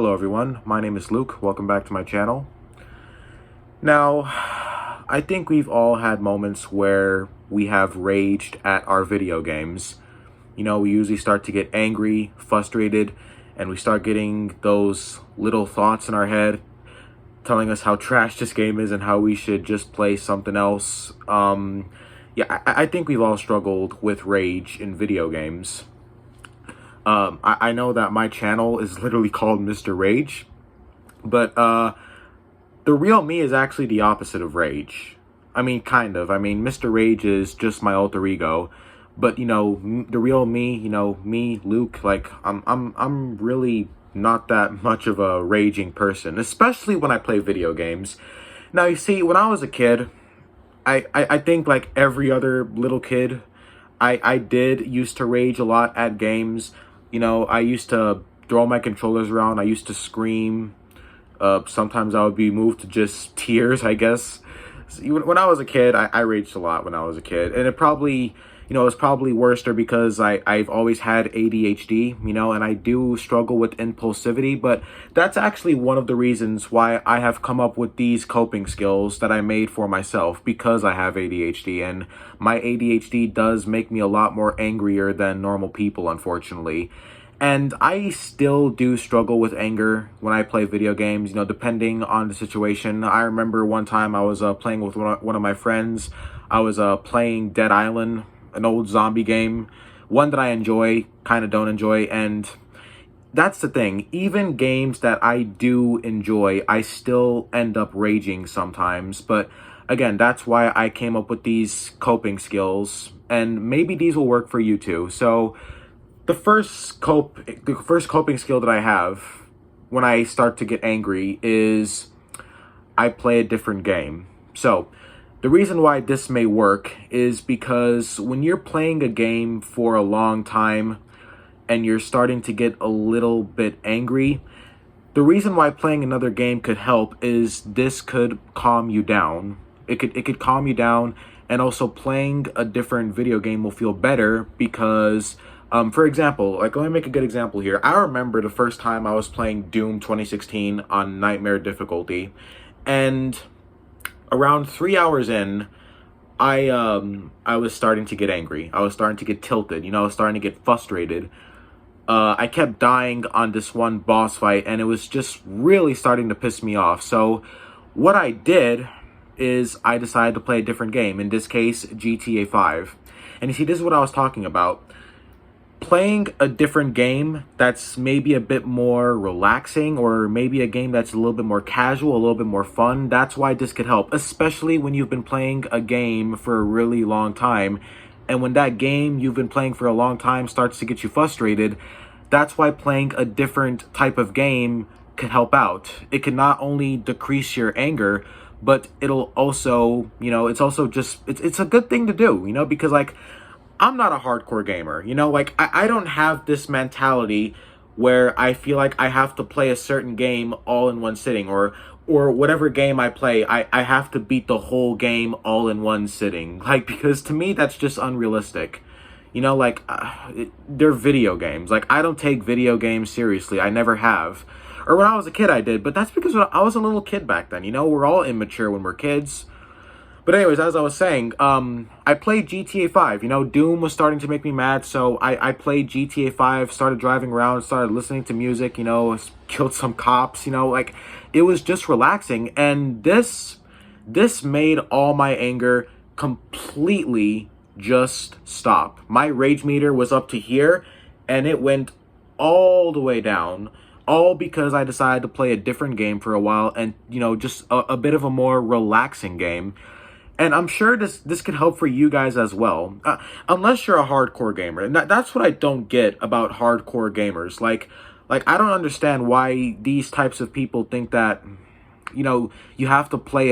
Hello everyone, my name is Luke. Welcome back to my channel. Now, I think we've all had moments where we have raged at our video games. You know, we usually start to get angry, frustrated, and we start getting those little thoughts in our head telling us how trash this game is and how we should just play something else. I think we've all struggled with rage in video games. I know that my channel is literally called Mr. Rage, but the real me is actually the opposite of rage. I mean, kind of. I mean, Mr. Rage is just my alter ego, but you know, the real me, you know, me, Luke, like I'm really not that much of a raging person, especially when I play video games. Now, you see, when I was a kid, I think like every other little kid, I did used to rage a lot at games. You know, I used to throw my controllers around. I used to scream. Sometimes I would be moved to just tears, I guess. When I was a kid, I raged a lot when I was a kid. And it probably, you know, it's probably worse because I've always had ADHD, you know, and I do struggle with impulsivity. But that's actually one of the reasons why I have come up with these coping skills that I made for myself, because I have ADHD. And my ADHD does make me a lot more angrier than normal people, unfortunately. And I still do struggle with anger when I play video games, you know, depending on the situation. I remember one time I was playing with one of my friends. I was playing Dead Island, an old zombie game, one that I enjoy, kind of don't enjoy. And that's the thing. Even games that I do enjoy, I still end up raging sometimes. But again, that's why I came up with these coping skills. And maybe these will work for you too. So the first coping skill that I have when I start to get angry is I play a different game. So the reason why this may work is because when you're playing a game for a long time and you're starting to get a little bit angry, the reason why playing another game could help is this could calm you down. It could calm you down, and also playing a different video game will feel better because for example, like, let me make a good example here. I remember the first time I was playing Doom 2016 on Nightmare difficulty, and around 3 hours in, I was starting to get angry. I was starting to get tilted. You know, I was starting to get frustrated. I kept dying on this one boss fight, and it was just really starting to piss me off. So what I did is I decided to play a different game. In this case, GTA 5. And you see, this is what I was talking about. Playing a different game that's maybe a bit more relaxing, or maybe a game that's a little bit more casual, a little bit more fun, that's why this could help, especially when you've been playing a game for a really long time. And when that game you've been playing for a long time starts to get you frustrated, that's why playing a different type of game could help out. It can not only decrease your anger, but it'll also, you know, it's also just, it's a good thing to do, you know, because like, I'm not a hardcore gamer, you know, like I don't have this mentality where I feel like I have to play a certain game all in one sitting, or whatever game I play, I have to beat the whole game all in one sitting. Like, because to me, that's just unrealistic. You know, like, they're video games. Like, I don't take video games seriously. I never have. Or when I was a kid, I did. But that's because I was a little kid back then. You know, we're all immature when we're kids. But anyways, as I was saying, I played GTA 5. You know, Doom was starting to make me mad, so I played GTA 5, started driving around, started listening to music, you know, killed some cops, you know, like, it was just relaxing. And this made all my anger completely just stop. My rage meter was up to here, and it went all the way down, all because I decided to play a different game for a while, and, you know, just a bit of a more relaxing game. And I'm sure this could help for you guys as well, unless you're a hardcore gamer. And that's what I don't get about hardcore gamers. Like I don't understand why these types of people think that, you know, you have to play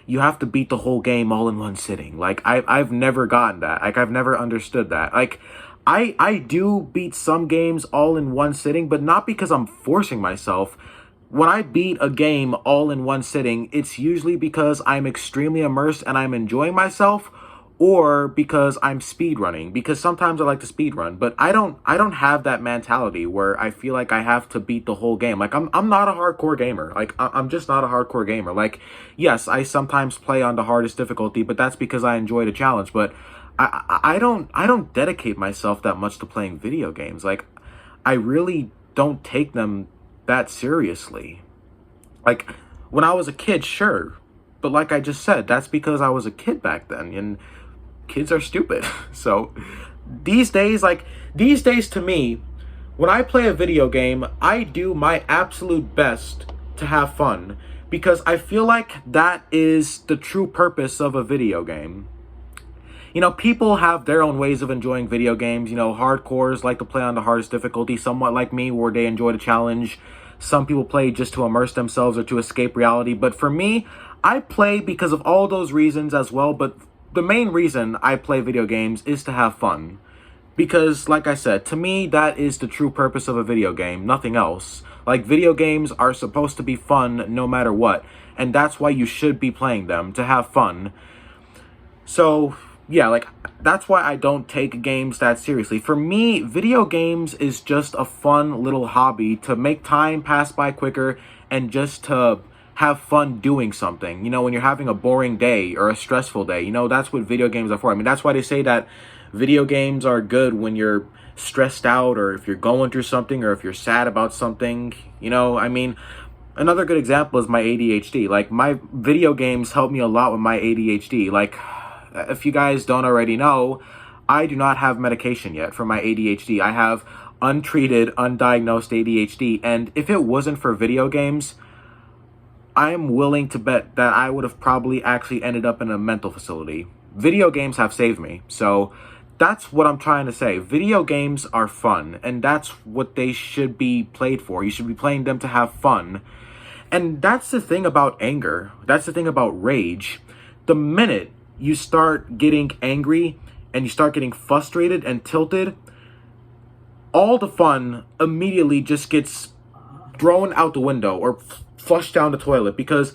you have to beat the whole game all in one sitting. Like, I've never gotten that. Like, I've never understood that. Like, I do beat some games all in one sitting, but not because I'm forcing myself. When I beat a game all in one sitting, it's usually because I'm extremely immersed and I'm enjoying myself, or because I'm speedrunning, because sometimes I like to speedrun, but I don't have that mentality where I feel like I have to beat the whole game. Like I'm not a hardcore gamer. Like I'm just not a hardcore gamer. Like yes, I sometimes play on the hardest difficulty, but that's because I enjoy the challenge. But I don't dedicate myself that much to playing video games. Like I really don't take them that seriously. Like when I was a kid, sure. But like I just said, that's because I was a kid back then, and kids are stupid. So these days to me, when I play a video game, I do my absolute best to have fun because I feel like that is the true purpose of a video game. People have their own ways of enjoying video games. Hardcores like to play on the hardest difficulty, somewhat like me, where they enjoy the challenge. Some people play just to immerse themselves or to escape reality. But for me, I play because of all those reasons as well. But the main reason I play video games is to have fun. Because, like I said, to me, that is the true purpose of a video game, nothing else. Like, video games are supposed to be fun no matter what. And that's why you should be playing them, to have fun. So yeah, like, that's why I don't take games that seriously. For me, video games is just a fun little hobby to make time pass by quicker and just to have fun doing something. When you're having a boring day or a stressful day, that's what video games are for. I mean, that's why they say that video games are good when you're stressed out or if you're going through something or if you're sad about something. I mean, another good example is my ADHD. Like, my video games help me a lot with my ADHD. Like, if you guys don't already know, I do not have medication yet for my ADHD. I have untreated, undiagnosed ADHD, and if it wasn't for video games, I am willing to bet that I would have probably actually ended up in a mental facility. Video games have saved me, so that's what I'm trying to say. Video games are fun, and that's what they should be played for. You should be playing them to have fun. And that's the thing about anger. That's the thing about rage. The minute you start getting angry and you start getting frustrated and tilted, all the fun immediately just gets thrown out the window or flushed down the toilet, because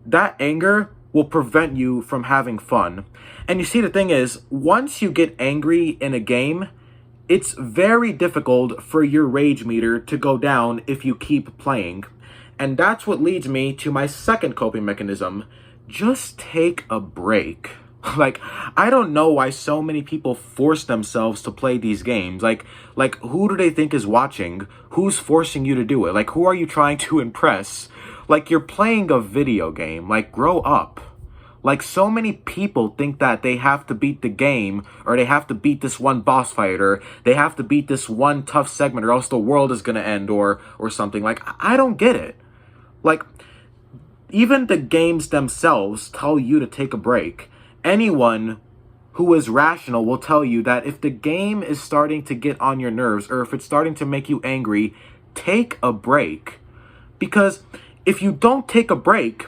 that anger will prevent you from having fun. And you see, the thing is, once you get angry in a game, it's very difficult for your rage meter to go down if you keep playing. And that's what leads me to my second coping mechanism. Just take a break. Like, I don't know why so many people force themselves to play these games. Like who do they think is watching? Who's forcing you to do it? Like, who are you trying to impress? Like, you're playing a video game. Like, grow up. Like, so many people think that they have to beat the game, or they have to beat this one boss fight, or they have to beat this one tough segment, or else the world is gonna end, or something. Like, I don't get it. Like, even the games themselves tell you to take a break. Anyone who is rational will tell you that if the game is starting to get on your nerves, or if it's starting to make you angry, take a break. Because if you don't take a break,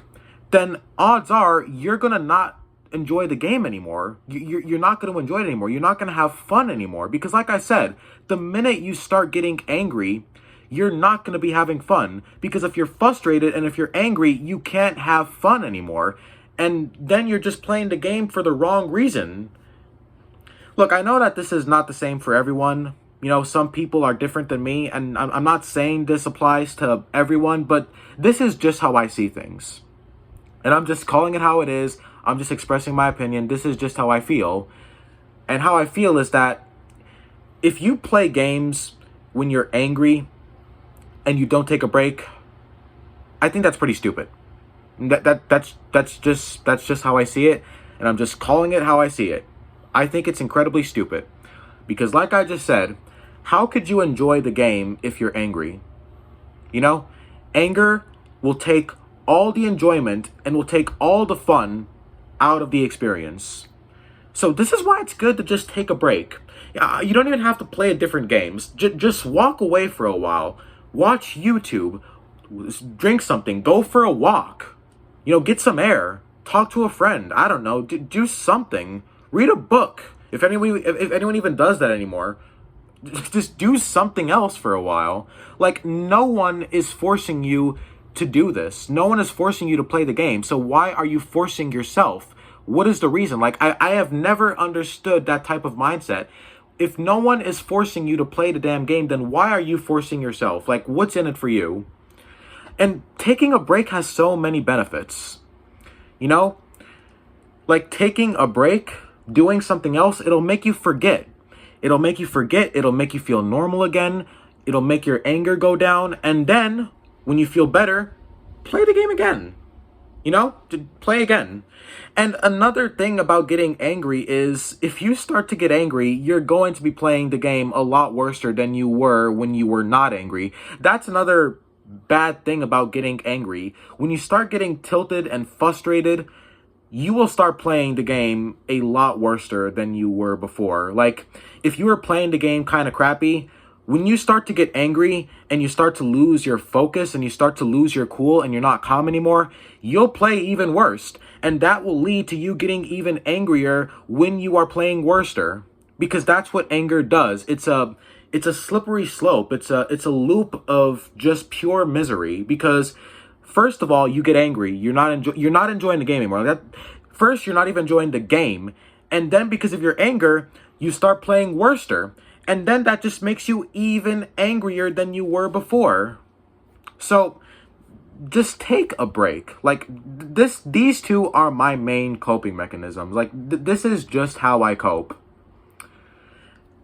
then odds are you're going to not enjoy the game anymore. You're not going to enjoy it anymore. You're not going to have fun anymore. Because like I said, the minute you start getting angry, you're not going to be having fun. Because if you're frustrated and if you're angry, you can't have fun anymore. And then you're just playing the game for the wrong reason. Look, I know that this is not the same for everyone. Some people are different than me, and I'm not saying this applies to everyone, but this is just how I see things. And I'm just calling it how it is. I'm just expressing my opinion. This is just how I feel. And how I feel is that if you play games when you're angry and you don't take a break, I think that's pretty stupid. That's just how I see it, and I'm just calling it how I see it. I think it's incredibly stupid, because like I just said, how could you enjoy the game if you're angry? Anger will take all the enjoyment and will take all the fun out of the experience. So this is why it's good to just take a break. You don't even have to play different games. Just walk away for a while, watch YouTube, drink something, go for a walk. Get some air, talk to a friend, I don't know, do something, read a book, if anyone even does that anymore. Just do something else for a while. Like, no one is forcing you to do this. No one is forcing you to play the game, so why are you forcing yourself? What is the reason? Like, I have never understood that type of mindset. If no one is forcing you to play the damn game, then why are you forcing yourself? Like, what's in it for you? And taking a break has so many benefits. You know? Like, taking a break, doing something else, it'll make you forget. It'll make you forget. It'll make you feel normal again. It'll make your anger go down. And then, when you feel better, play the game again. You know? Play again. And another thing about getting angry is, if you start to get angry, you're going to be playing the game a lot worse than you were when you were not angry. That's another bad thing about getting angry. When you start getting tilted and frustrated, you will start playing the game a lot worse than you were before. Like, if you were playing the game kind of crappy, when you start to get angry and you start to lose your focus and you start to lose your cool and you're not calm anymore, you'll play even worse. And that will lead to you getting even angrier when you are playing worser. Because that's what anger does. It's a slippery slope. It's a loop of just pure misery. Because first of all, you get angry. You're not enjoying the game anymore. First, you're not even enjoying the game. And then because of your anger, you start playing worser. And then that just makes you even angrier than you were before. So just take a break. Like, these two are my main coping mechanisms. Like, this is just how I cope.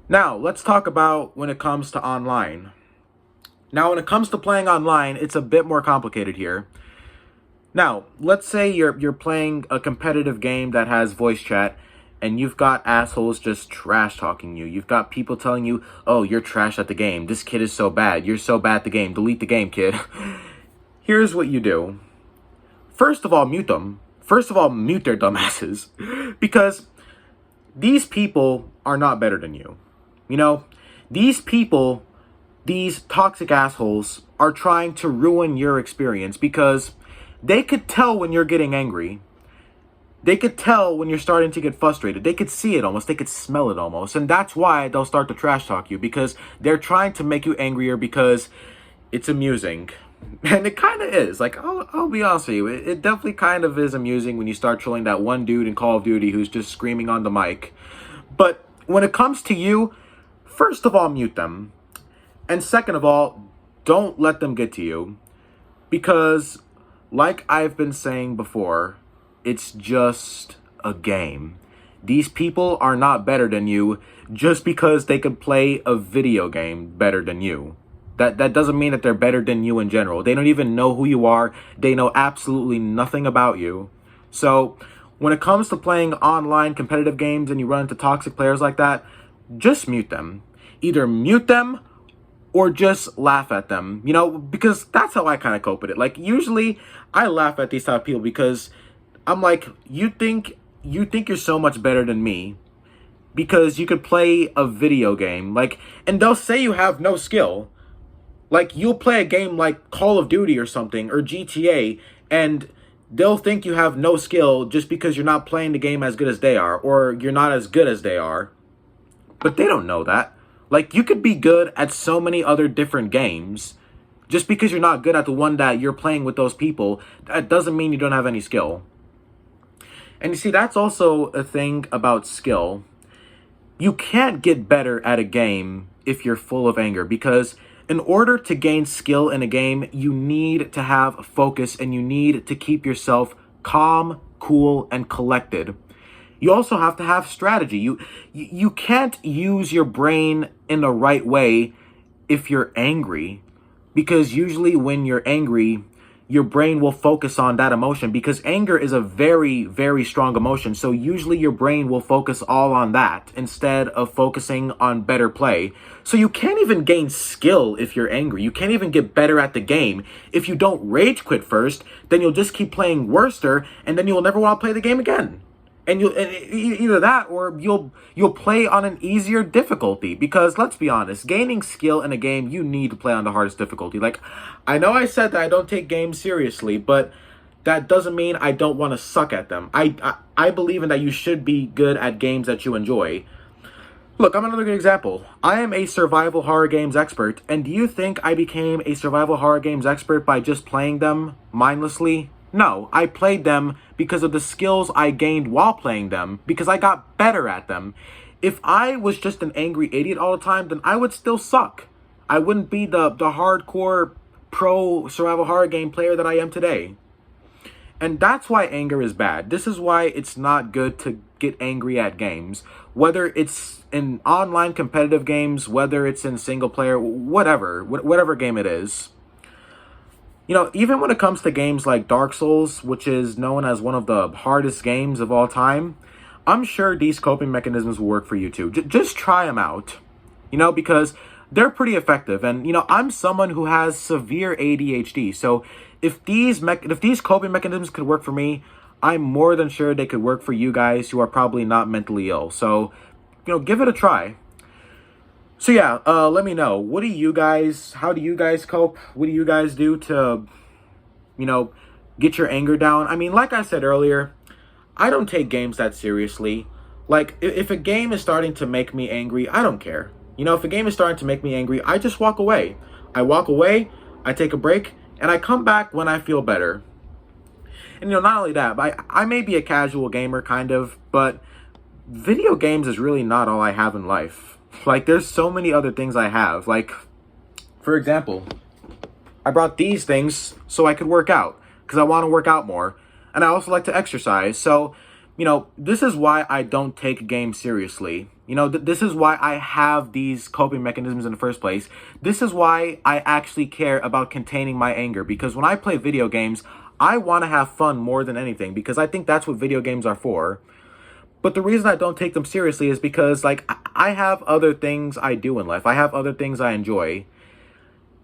Now, let's talk about when it comes to online. Now, when it comes to playing online, it's a bit more complicated here. Now, let's say you're playing a competitive game that has voice chat, and you've got assholes just trash-talking you. You've got people telling you, oh, you're trash at the game. This kid is so bad. You're so bad at the game. Delete the game, kid. Here's what you do. First of all, mute them. First of all, mute their dumbasses. Because these people are not better than you. You know, these people, these toxic assholes, are trying to ruin your experience because they could tell when you're getting angry. They could tell when you're starting to get frustrated. They could see it almost. They could smell it almost. And that's why they'll start to trash talk you, because they're trying to make you angrier because it's amusing. And it kind of is. Like, I'll be honest with you. It definitely kind of is amusing when you start trolling that one dude in Call of Duty who's just screaming on the mic. But when it comes to you, first of all, mute them. And second of all, don't let them get to you. Because, like I've been saying before, it's just a game. These people are not better than you just because they could play a video game better than you. That doesn't mean that they're better than you in general. They don't even know who you are. They know absolutely nothing about you. So when it comes to playing online competitive games and you run into toxic players like that, just mute them. Either mute them or just laugh at them. You know, because that's how I kind of cope with it. Like, usually I laugh at these type of people because I'm like, you think you're so much better than me because you could play a video game. Like, and they'll say you have no skill. Like, you'll play a game like Call of Duty or something, or GTA, and they'll think you have no skill just because you're not playing the game as good as they are, or you're not as good as they are. But they don't know that. Like, you could be good at so many other different games. Just because you're not good at the one that you're playing with those people, that doesn't mean you don't have any skill. And you see, that's also a thing about skill. You can't get better at a game if you're full of anger, because in order to gain skill in a game, you need to have focus and you need to keep yourself calm, cool, and collected. You also have to have strategy. You can't use your brain in the right way if you're angry, because usually when you're angry, your brain will focus on that emotion, because anger is a very, very strong emotion. So usually your brain will focus all on that instead of focusing on better play. So you can't even gain skill if you're angry. You can't even get better at the game. If you don't rage quit first, then you'll just keep playing worser, and then you'll never want to play the game again. And either that or you'll play on an easier difficulty, because let's be honest, gaining skill in a game, you need to play on the hardest difficulty. Like, I know I said that I don't take games seriously, but that doesn't mean I don't want to suck at them. I believe in that you should be good at games that you enjoy. Look, I'm another good example. I am a survival horror games expert, and do you think I became a survival horror games expert by just playing them mindlessly? No, I played them because of the skills I gained while playing them, because I got better at them. If I was just an angry idiot all the time, then I would still suck. I wouldn't be the hardcore pro survival horror game player that I am today. And that's why anger is bad. This is why it's not good to get angry at games. Whether it's in online competitive games, whether it's in single player, whatever game it is. You know, even when it comes to games like Dark Souls, which is known as one of the hardest games of all time, I'm sure these coping mechanisms will work for you too. Just try them out, you know, because they're pretty effective. And, you know, I'm someone who has severe ADHD. So if these coping mechanisms could work for me, I'm more than sure they could work for you guys who are probably not mentally ill. So, you know, give it a try. So yeah, let me know. How do you guys cope? What do you guys do to, you know, get your anger down? I mean, like I said earlier, I don't take games that seriously. Like, if a game is starting to make me angry, I don't care. You know, if a game is starting to make me angry, I just walk away. I walk away, I take a break, and I come back when I feel better. And, you know, not only that, but I may be a casual gamer, kind of, but video games is really not all I have in life. Like, there's so many other things I have. Like, for example, I brought these things so I could work out, because I want to work out more. And I also like to exercise. So, you know, this is why I don't take games seriously. You know, this is why I have these coping mechanisms in the first place. This is why I actually care about containing my anger. Because when I play video games, I want to have fun more than anything. Because I think that's what video games are for. But the reason I don't take them seriously is because, like, I have other things I do in life. I have other things I enjoy.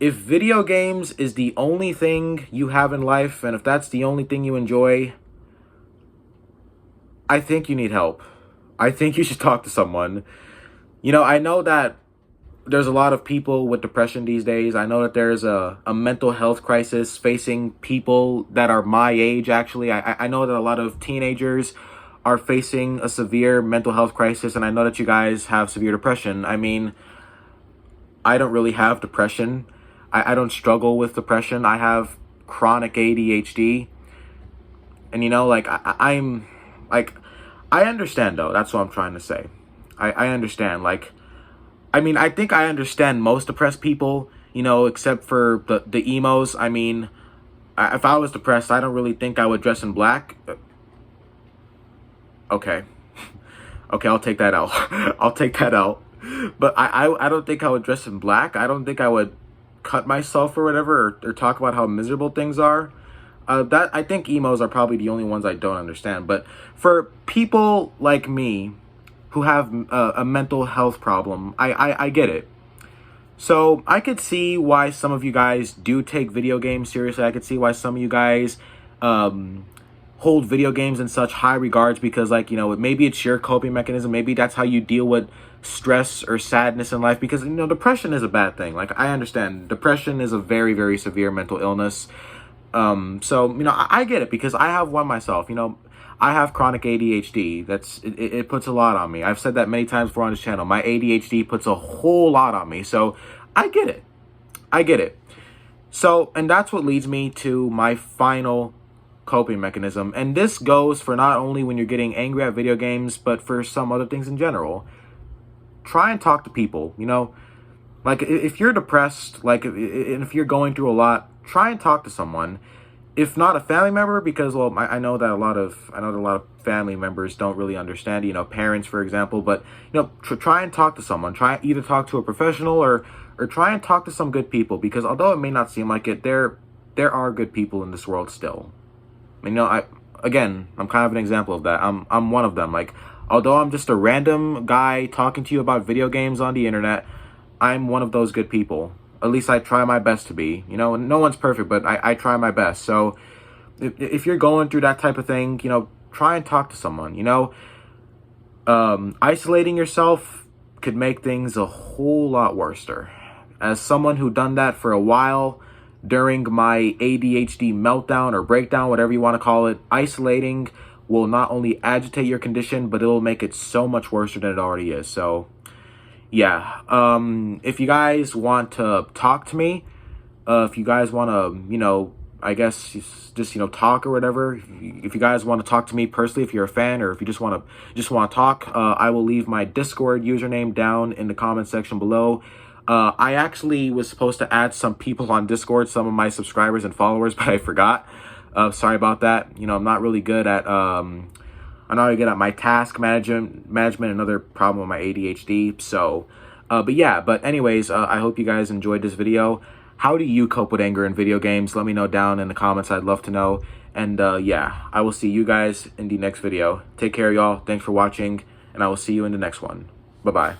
If video games is the only thing you have in life, and if that's the only thing you enjoy, I think you need help. I think you should talk to someone. You know, I know that there's a lot of people with depression these days. I know that there's a mental health crisis facing people that are my age, actually. I know that a lot of teenagers are facing a severe mental health crisis, and I know that you guys have severe depression. I mean, I don't really have depression. I don't struggle with depression. I have chronic ADHD. And, you know, like, I'm, like, I understand, though. That's what I'm trying to say. I understand. Like, I mean, I think I understand most depressed people, you know, except for the emos. I mean, if I was depressed, I don't really think I would dress in black. Okay. Okay, I'll take that out. I'll take that out. But I don't think I would dress in black. I don't think I would cut myself or whatever, or talk about how miserable things are. That I think emos are probably the only ones I don't understand. But for people like me who have a mental health problem, I get it. So I could see why some of you guys do take video games seriously. I could see why some of you guys hold video games in such high regards, because, like, you know, maybe it's your coping mechanism. Maybe that's how you deal with stress or sadness in life, because, you know, depression is a bad thing. Like, I understand depression is a very, very severe mental illness. So, you know, I get it, because I have one myself. You know, I have chronic ADHD. It puts a lot on me. I've said that many times before on this channel. My ADHD puts a whole lot on me. So I get it. I get it. So, and that's what leads me to my final coping mechanism. And this goes for not only when you're getting angry at video games, but for some other things in general. Try and talk to people, you know, like if you're depressed, like if you're going through a lot, try and talk to someone. If not a family member, because, well, I know that a lot of family members don't really understand, you know, parents, for example, but, you know, try and talk to someone. Try either talk to a professional or try and talk to some good people, because although it may not seem like it, there are good people in this world still. You know, I'm kind of an example of that. I'm one of them. Like, although I'm just a random guy talking to you about video games on the internet, I'm one of those good people. At least I try my best to be. You know, no one's perfect, but I try my best. So if you're going through that type of thing, you know, try and talk to someone. You know, isolating yourself could make things a whole lot worse. As someone who done that for a while during my ADHD meltdown or breakdown, whatever you want to call it, isolating will not only agitate your condition, but it'll make it so much worse than it already is. So yeah, if you guys want to talk to me, if you guys want to, you know, I guess, just talk or whatever. If you guys want to talk to me personally, if you're a fan, or if you just want to talk, I will leave my Discord username down in the comment section below. I actually was supposed to add some people on Discord, some of my subscribers and followers, but I forgot. Sorry about that. I'm not really good at I'm not really good at my task management. Another problem with my ADHD. So, but anyways, I hope you guys enjoyed this video. How do you cope with anger in video games? Let me know down in the comments. I'd love to know. And yeah, I will see you guys in the next video. Take care, y'all. Thanks for watching, and I will see you in the next one. Bye-bye.